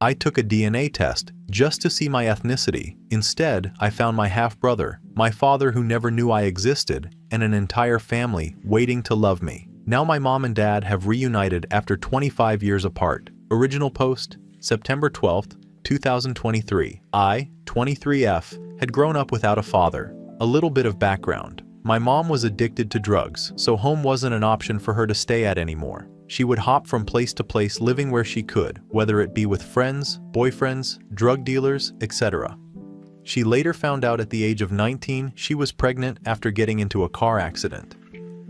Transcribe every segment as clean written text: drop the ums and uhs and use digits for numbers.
I took a DNA test just to see my ethnicity. Instead, I found my half-brother, my father who never knew I existed, and an entire family waiting to love me. Now my mom and dad have reunited after 25 years apart. Original post, September 12th, 2023. I, 23F, had grown up without a father. A little bit of background. My mom was addicted to drugs, so home wasn't an option for her to stay at anymore. She would hop from place to place living where she could, whether it be with friends, boyfriends, drug dealers, etc. She later found out at the age of 19 she was pregnant after getting into a car accident.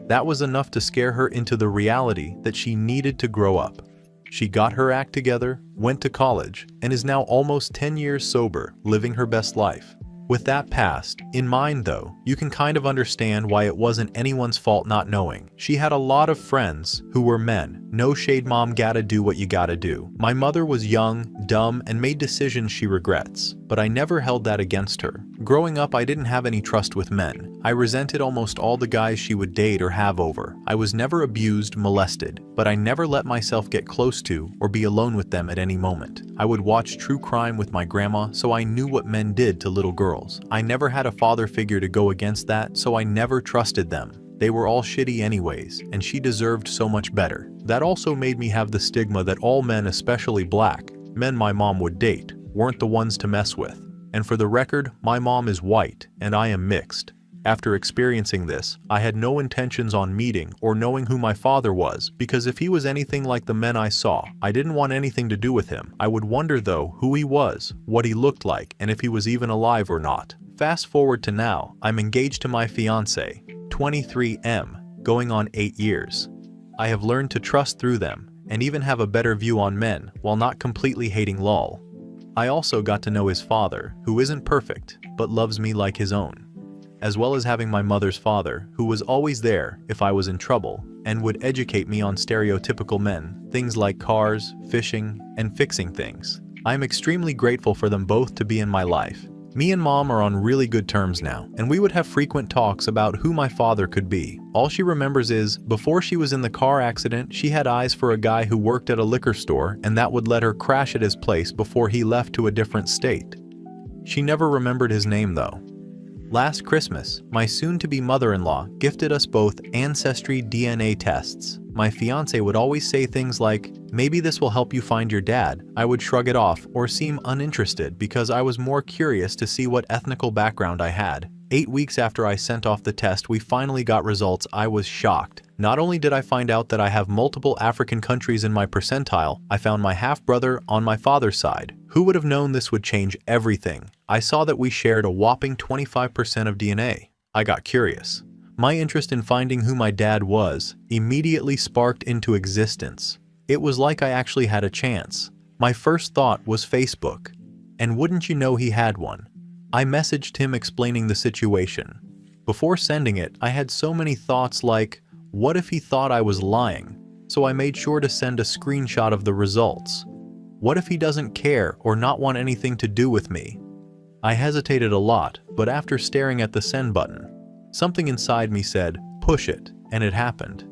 That was enough to scare her into the reality that she needed to grow up. She got her act together, went to college, and is now almost 10 years sober, living her best life. With that past in mind though, you can kind of understand why it wasn't anyone's fault not knowing. She had a lot of friends who were men. No shade, mom, gotta do what you gotta do. My mother was young, dumb, and made decisions she regrets, but I never held that against her. Growing up, I didn't have any trust with men. I resented almost all the guys she would date or have over. I was never abused, molested, but I never let myself get close to or be alone with them at any moment. I would watch true crime with my grandma, so I knew what men did to little girls. I never had a father figure to go against that, so I never trusted them. They were all shitty anyways, and she deserved so much better. That also made me have the stigma that all men, especially black men my mom would date, weren't the ones to mess with. And for the record, my mom is white, and I am mixed. After experiencing this, I had no intentions on meeting or knowing who my father was, because if he was anything like the men I saw, I didn't want anything to do with him. I would wonder though who he was, what he looked like, and if he was even alive or not. Fast forward to now, I'm engaged to my fiancé, 23M, going on 8 years. I have learned to trust through them, and even have a better view on men, while not completely hating lol. I also got to know his father, who isn't perfect, but loves me like his own. As well as having my mother's father, who was always there if I was in trouble, and would educate me on stereotypical men, things like cars, fishing, and fixing things. I am extremely grateful for them both to be in my life. Me and mom are on really good terms now, and we would have frequent talks about who my father could be. All she remembers is, before she was in the car accident, she had eyes for a guy who worked at a liquor store, and that would let her crash at his place before he left to a different state. She never remembered his name though. Last Christmas, my soon-to-be mother-in-law gifted us both ancestry DNA tests. My fiancé would always say things like, "Maybe this will help you find your dad." I would shrug it off or seem uninterested because I was more curious to see what ethnical background I had. 8 weeks after I sent off the test, we finally got results. I was shocked. Not only did I find out that I have multiple African countries in my percentile, I found my half-brother on my father's side. Who would have known this would change everything? I saw that we shared a whopping 25% of DNA. I got curious. My interest in finding who my dad was immediately sparked into existence. It was like I actually had a chance. My first thought was Facebook. And wouldn't you know he had one? I messaged him explaining the situation. Before sending it, I had so many thoughts like, what if he thought I was lying? So I made sure to send a screenshot of the results. What if he doesn't care or not want anything to do with me? I hesitated a lot, but after staring at the send button, something inside me said, push it, and it happened.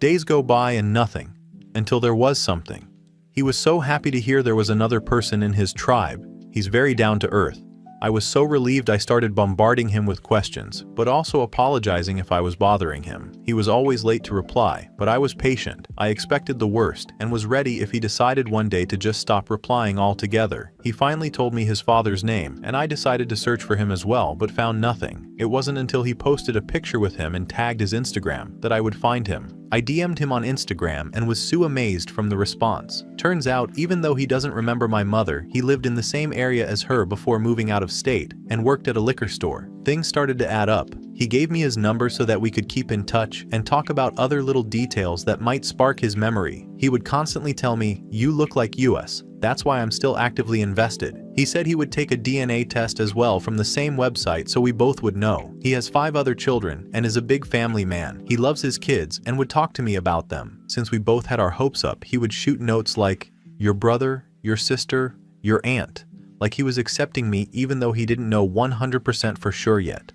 Days go by and nothing, until there was something. He was so happy to hear there was another person in his tribe. He's very down to earth. I was so relieved I started bombarding him with questions, but also apologizing if I was bothering him. He was always late to reply, but I was patient. I expected the worst, and was ready if he decided one day to just stop replying altogether. He finally told me his father's name, and I decided to search for him as well, but found nothing. It wasn't until he posted a picture with him and tagged his Instagram that I would find him. I DM'd him on Instagram and was so amazed from the response. Turns out, even though he doesn't remember my mother, he lived in the same area as her before moving out of state and worked at a liquor store. Things started to add up. He gave me his number so that we could keep in touch and talk about other little details that might spark his memory. He would constantly tell me, "You look like us. That's why I'm still actively invested." He said he would take a DNA test as well from the same website so we both would know. He has 5 other children and is a big family man. He loves his kids and would talk to me about them. Since we both had our hopes up, he would shoot notes like, "Your brother, your sister, your aunt," like he was accepting me even though he didn't know 100% for sure yet.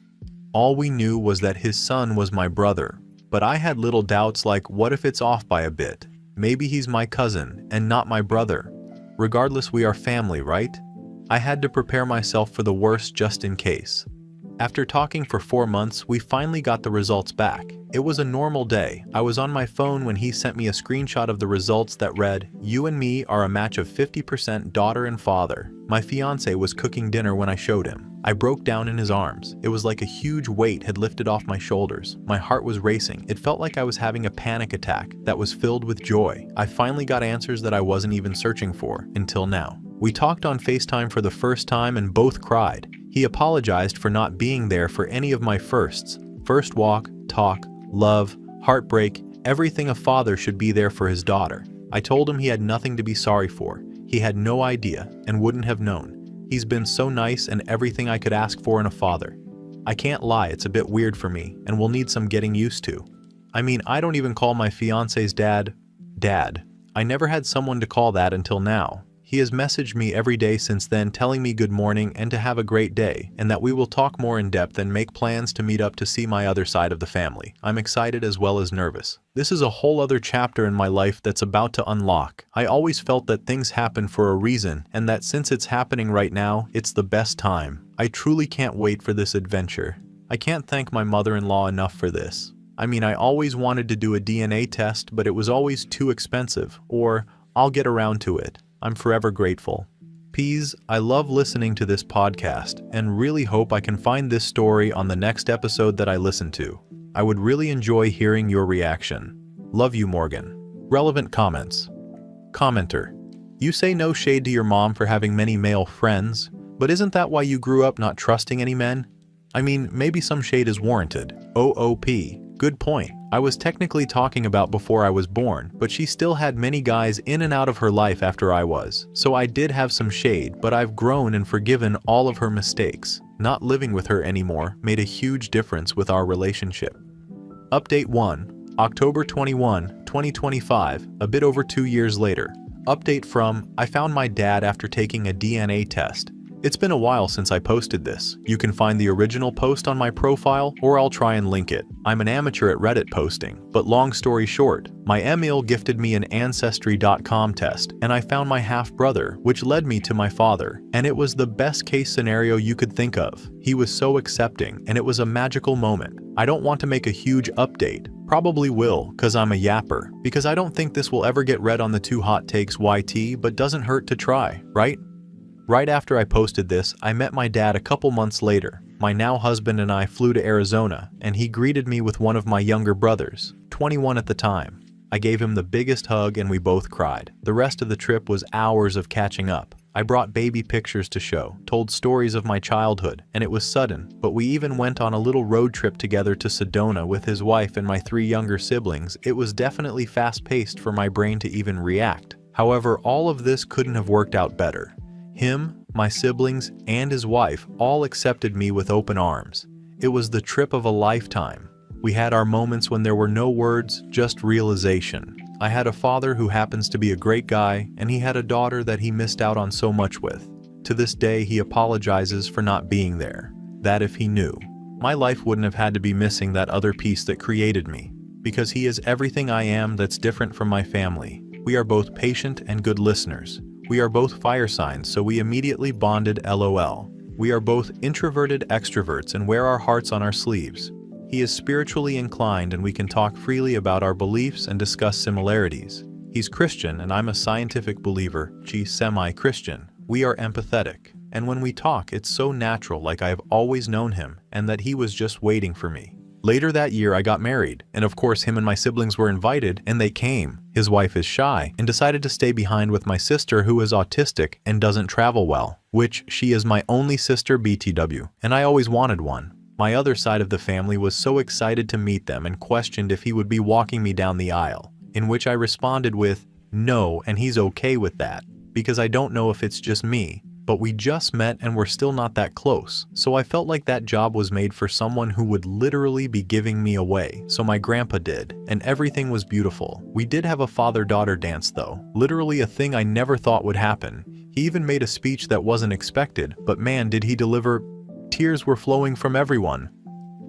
All we knew was that his son was my brother, but I had little doubts like, what if it's off by a bit? Maybe he's my cousin and not my brother. Regardless, we are family, right? I had to prepare myself for the worst just in case. After talking for 4 months, we finally got the results back. It was a normal day. I was on my phone when he sent me a screenshot of the results that read, "You and me are a match of 50% daughter and father." My fiance was cooking dinner when I showed him. I broke down in his arms. It was like a huge weight had lifted off my shoulders. My heart was racing. It felt like I was having a panic attack that was filled with joy. I finally got answers that I wasn't even searching for until now. We talked on FaceTime for the first time and both cried. He apologized for not being there for any of my firsts. First walk, talk, love, heartbreak, everything a father should be there for his daughter. I told him he had nothing to be sorry for. He had no idea and wouldn't have known. He's been so nice and everything I could ask for in a father. I can't lie, it's a bit weird for me and will need some getting used to. I mean, I don't even call my fiance's dad, Dad. I never had someone to call that until now. He has messaged me every day since then telling me good morning and to have a great day, and that we will talk more in depth and make plans to meet up to see my other side of the family. I'm excited as well as nervous. This is a whole other chapter in my life that's about to unlock. I always felt that things happen for a reason, and that since it's happening right now, it's the best time. I truly can't wait for this adventure. I can't thank my mother-in-law enough for this. I mean, I always wanted to do a DNA test, but it was always too expensive, or I'll get around to it. I'm forever grateful. Peas, I love listening to this podcast and really hope I can find this story on the next episode that I listen to. I would really enjoy hearing your reaction. Love you, Morgan. Relevant comments. Commenter. You say no shade to your mom for having many male friends, but isn't that why you grew up not trusting any men? I mean, maybe some shade is warranted. OOP. Good point. I was technically talking about before I was born, but she still had many guys in and out of her life after I was. So I did have some shade, but I've grown and forgiven all of her mistakes. Not living with her anymore made a huge difference with our relationship. Update 1. October 21, 2025, a bit over 2 years later. Update from, I found my dad after taking a DNA test. It's been a while since I posted this. You can find the original post on my profile, or I'll try and link it. I'm an amateur at Reddit posting, but long story short, my Emil gifted me an Ancestry.com test, and I found my half-brother, which led me to my father, and it was the best case scenario you could think of. He was so accepting, and it was a magical moment. I don't want to make a huge update. Probably will, cause I'm a yapper, because I don't think this will ever get read on the Two Hot Takes YT, but doesn't hurt to try, right? Right after I posted this, I met my dad a couple months later. My now husband and I flew to Arizona, and he greeted me with one of my younger brothers, 21 at the time. I gave him the biggest hug and we both cried. The rest of the trip was hours of catching up. I brought baby pictures to show, told stories of my childhood, and it was sudden, but we even went on a little road trip together to Sedona with his wife and my 3 younger siblings. It was definitely fast-paced for my brain to even react. However, all of this couldn't have worked out better. Him, my siblings, and his wife all accepted me with open arms. It was the trip of a lifetime. We had our moments when there were no words, just realization. I had a father who happens to be a great guy, and he had a daughter that he missed out on so much with. To this day, he apologizes for not being there. That if he knew. My life wouldn't have had to be missing that other piece that created me. Because he is everything I am that's different from my family. We are both patient and good listeners. We are both fire signs, so we immediately bonded LOL. We are both introverted extroverts and wear our hearts on our sleeves. He is spiritually inclined and we can talk freely about our beliefs and discuss similarities. He's Christian and I'm a scientific believer, semi-Christian. We are empathetic. And when we talk, it's so natural, like I've always known him and that he was just waiting for me. Later that year, I got married, and of course him and my siblings were invited, and they came. His wife is shy, and decided to stay behind with my sister who is autistic and doesn't travel well, which she is my only sister BTW, and I always wanted one. My other side of the family was so excited to meet them and questioned if he would be walking me down the aisle, in which I responded with, no, and he's okay with that, because I don't know if it's just me. But we just met and we're still not that close, so I felt like that job was made for someone who would literally be giving me away, so my grandpa did, and everything was beautiful. We did have a father-daughter dance though, literally a thing I never thought would happen. He even made a speech that wasn't expected, but man did he deliver. Tears were flowing from everyone.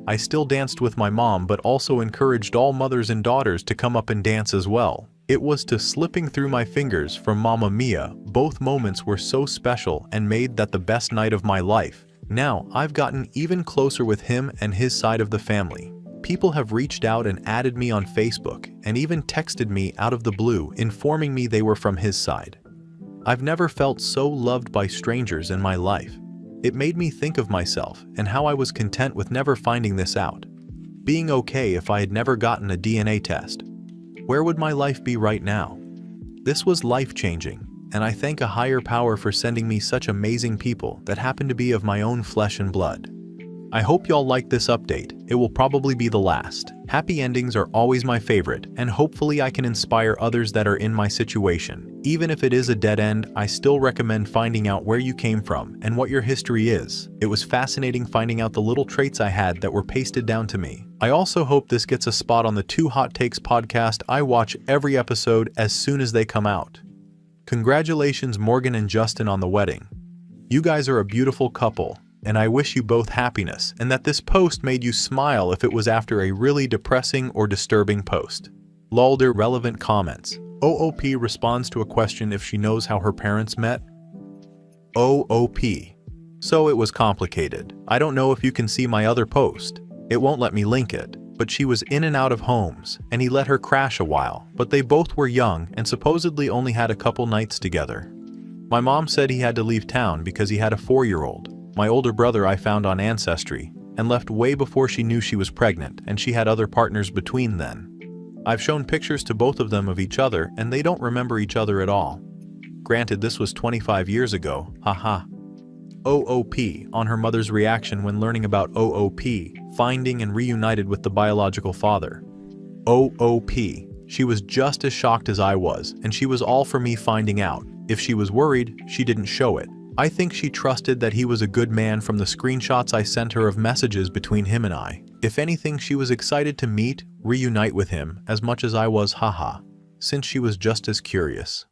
I still danced with my mom but also encouraged all mothers and daughters to come up and dance as well. It was to Slipping Through My Fingers from Mamma Mia. Both moments were so special and made that the best night of my life. Now, I've gotten even closer with him and his side of the family. People have reached out and added me on Facebook and even texted me out of the blue informing me they were from his side. I've never felt so loved by strangers in my life. It made me think of myself and how I was content with never finding this out. Being okay if I had never gotten a DNA test. Where would my life be right now? This was life-changing, and I thank a higher power for sending me such amazing people that happen to be of my own flesh and blood. I hope y'all like this update. It will probably be the last. Happy endings are always my favorite, and hopefully I can inspire others that are in my situation. Even if it is a dead end, I still recommend finding out where you came from and what your history is. It was fascinating finding out the little traits I had that were pasted down to me. I also hope this gets a spot on the Two Hot Takes podcast. I watch every episode as soon as they come out. Congratulations Morgan and Justin on the wedding. You guys are a beautiful couple, and I wish you both happiness and that this post made you smile if it was after a really depressing or disturbing post. Lol, irrelevant comments. OOP responds to a question if she knows how her parents met. OOP. So it was complicated. I don't know if you can see my other post. It won't let me link it, but she was in and out of homes, and he let her crash a while, but they both were young and supposedly only had a couple nights together. My mom said he had to leave town because he had a 4-year-old. My older brother I found on Ancestry, and left way before she knew she was pregnant, and she had other partners between then. I've shown pictures to both of them of each other, and they don't remember each other at all. Granted, this was 25 years ago, haha. OOP on her mother's reaction when learning about OOP, finding and reunited with the biological father. OOP, she was just as shocked as I was, and she was all for me finding out. If she was worried, she didn't show it. I think she trusted that he was a good man from the screenshots I sent her of messages between him and I. If anything, she was excited to meet, reunite with him as much as I was, haha, since she was just as curious.